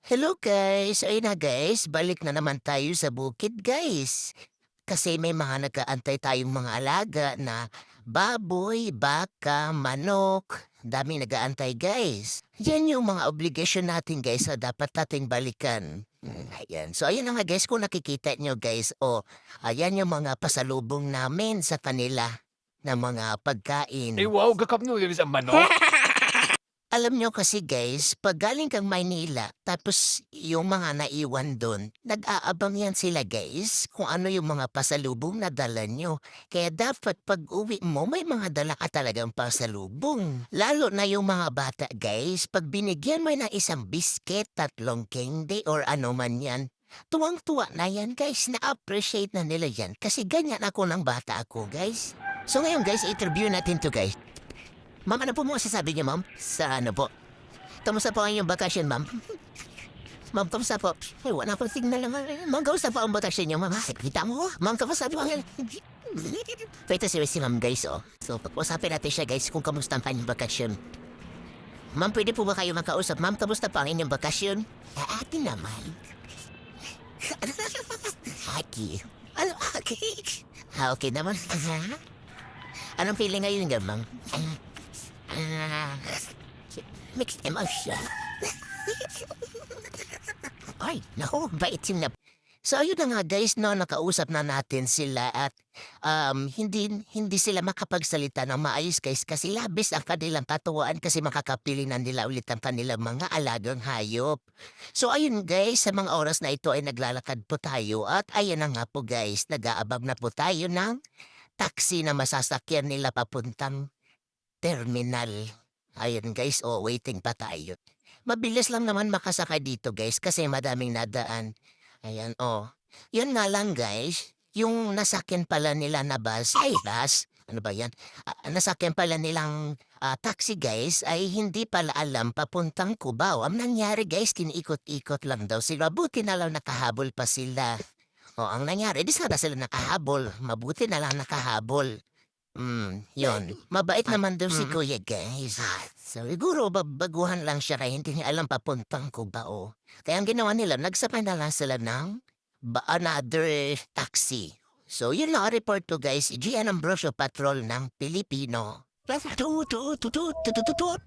Hello guys! Ayun na guys, balik na naman tayo sa bukid guys. Kasi may mga nag-aantay tayong mga alaga na baboy, baka, manok. Daming nag-aantay guys. Yan yung mga obligasyon natin guys na dapat nating balikan. Ayan. So ayan na nga guys, kung nakikita nyo guys, ayan yung mga pasalubong namin sa kanila na mga Ay pagkain. wow, gakap nyo yun sa manok? Alam nyo kasi guys, pag galing kang Maynila, tapos yung mga naiwan doon, nag-aabang yan sila guys kung ano yung mga pasalubong na dala nyo. Kaya dapat pag uwi mo, may mga dala ka talagang pasalubong. Lalo na yung mga bata guys, pag binigyan mo ng isang bisket, tatlong candy, or ano man yan, tuwang-tuwa na yan guys, na-appreciate na nila yan kasi ganyan ako ng bata ako guys. So ngayon guys, interview natin to guys. Ma'am, ano po mo sasabi niyo, ma'am? Sa ano po? Kamusta po ang inyong bakasyon, ma'am? Ma'am, kamusta po? Ay, wala pang signal naman. Ma'am, kamusta po ang bakasyon niyo, ma'am? Kita mo? Ma'am, kamusta po ang... Ito si ma'am, guys, oh. So, pag-usapin natin siya, guys, kung kamusta ang kanyang bakasyon. Ma'am, pwede po ba kayo makausap? Ma'am, kamusta po ang inyong bakasyon? Atin naman. Aki. Ano, Aki? Okay naman. Anong feeling ngayon nga, ma'am? Mixed emotion. Ay, naku, bait yung So, ayun na nga guys, no, nakausap na natin sila at hindi sila makapagsalita ng maayos guys kasi labis ang kanilang katuwaan kasi makakapili na nila ulit ang kanilang mga alagang hayop. So, ayun guys, sa mga oras na ito ay naglalakad po tayo at ayan na nga po guys, nag-aabang na po tayo ng taxi na masasakyan nila papuntang terminal. Ayun guys, waiting pa tayo. Mabilis lang naman makasakay dito guys kasi madaming nadaan. Ayan, Yun nga lang guys, yung nasakyan pala nila na bus, ay bus, ano ba yan? Nasakyan pala nilang taxi guys ay hindi pala alam papuntang Cubao. Ang nangyari guys, kiniikot-ikot lang daw sila. Buti na lang nakahabol pa sila. Ang nangyari, di sana sila nakahabol. Mabuti na lang nakahabol. Yun. Mabait naman daw si Kuya guys. So, siguro baguhan lang siya kaya hindi niya alam papuntang Cubao. Kaya ang ginawa nila, nagsapay na lang sila ng another taxi. So, yun lang ang report to guys. Gian Ambrosio Patrol ng Pilipino. Tutut, tutut, tutut, tutut.